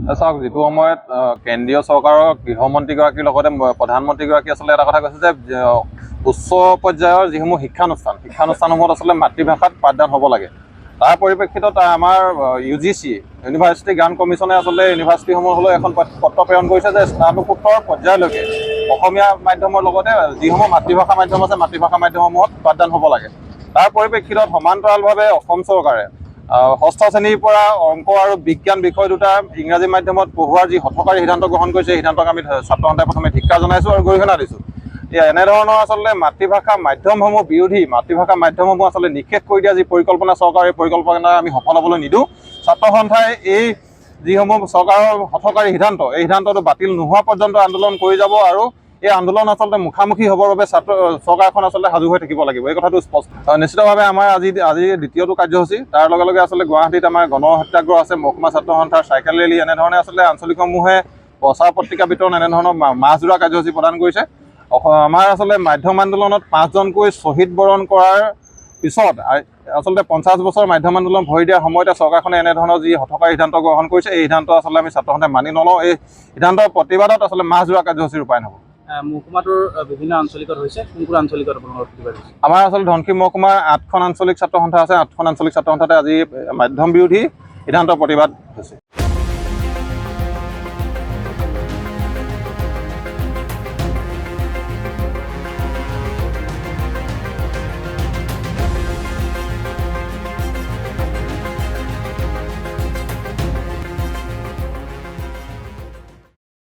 চাওক, যিটো সময়ত কেন্দ্ৰীয় চৰকাৰৰ গৃহমন্ত্ৰীগৰাকীৰ লগতে প্ৰধানমন্ত্ৰীগৰাকী আচলতে এটা কথা কৈছে যে উচ্চ পৰ্যায়ৰ যিসমূহ শিক্ষানুষ্ঠানসমূহত আচলতে মাতৃভাষাত পাঠদান হ'ব লাগে। তাৰ পৰিপ্ৰেক্ষিতত আমাৰ UGC ইউনিভাৰ্চিটি গ্ৰাণ্ট কমিশ্যনে আচলতে ইউনিভাৰ্চিটিসমূহলৈ এখন পত্ৰ প্ৰেৰণ কৰিছে যে স্নাতকোত্তৰ পৰ্যায়লৈকে অসমীয়া মাধ্যমৰ লগতে যিসমূহ মাতৃভাষা মাধ্যম আছে মাতৃভাষা মাধ্যমসমূহত পাঠদান হ'ব লাগে। তাৰ পৰিপ্ৰেক্ষিতত সমান্তৰালভাৱে অসম চৰকাৰে ষষ্ঠ শ্ৰেণীৰ পৰা অংক আৰু বিজ্ঞান বিষয় দুটা ইংৰাজী মাধ্যমত পঢ়োৱাৰ যি হঠকাৰী সিদ্ধান্ত গ্ৰহণ কৰিছে, এই সিদ্ধান্তক আমি ছাত্ৰ সন্থাই প্ৰথমে ধিক্কাৰ জনাইছোঁ আৰু গৰিহণা দিছোঁ। এনেধৰণৰ আচলতে মাতৃভাষা মাধ্যমসমূহ বিৰোধী মাতৃভাষা মাধ্যমসমূহ আচলতে নিষেধ কৰি দিয়া যি পৰিকল্পনা চৰকাৰৰ, এই পৰিকল্পনা আমি সফল হ'বলৈ নিদিওঁ। ছাত্ৰ সন্থাই এই যিসমূহ চৰকাৰৰ হঠকাৰী সিদ্ধান্ত, এই সিদ্ধান্তটো বাতিল নোহোৱা পৰ্যন্ত আন্দোলন কৰি যাব আৰু এই আন্দোলন আচলতে মুখামুখি হ'বৰ বাবে চৰকাৰখন আচলতে সাজু হৈ থাকিব লাগিব, এই কথাটো স্পষ্ট। নিশ্চিতভাৱে আমাৰ আজি দ্বিতীয়টো কাৰ্যসূচী, তাৰ লগে লগে আচলতে গুৱাহাটীত আমাৰ গণ সত্যাগ্ৰহ আছে, মহকুমা ছাত্ৰ সন্থাৰ চাইকেল ৰেলী, এনেধৰণে আচলতে আঞ্চলিকসমূহে প্ৰচাৰ পত্ৰিকা বিতৰণ এনেধৰণৰ মাহজোৰা কাৰ্যসূচী প্ৰদান কৰিছে। আমাৰ আচলতে মাধ্যম আন্দোলনত 5জনকৈ শ্বহীদ বৰণ কৰাৰ পিছত আচলতে 50 বছৰ মাধ্যম আন্দোলন ভৰি দিয়াৰ সময়তে চৰকাৰখনে এনেধৰণৰ যি হঠকাৰী সিদ্ধান্ত গ্ৰহণ কৰিছে, এই সিদ্ধান্ত আচলতে আমি ছাত্ৰ সন্থাই মানি নলওঁ। এই সিদ্ধান্তৰ প্ৰতিবাদত আচলতে মাহজোৰা কাৰ্যসূচী ৰূপায়ণ হ'ব। মহকুমাটোৰ বিভিন্ন আঞ্চলিকত হৈছে, কোনবোৰ আঞ্চলিকত আমাৰ আচলতে ধনশিৰি মহকুমাৰ 8খন আঞ্চলিক ছাত্ৰ সন্থা আছে। 8খন আঞ্চলিক ছাত্ৰ সন্থাতে আজি মাধ্যম বিৰোধী সিদ্ধান্তৰ প্ৰতিবাদ হৈছে।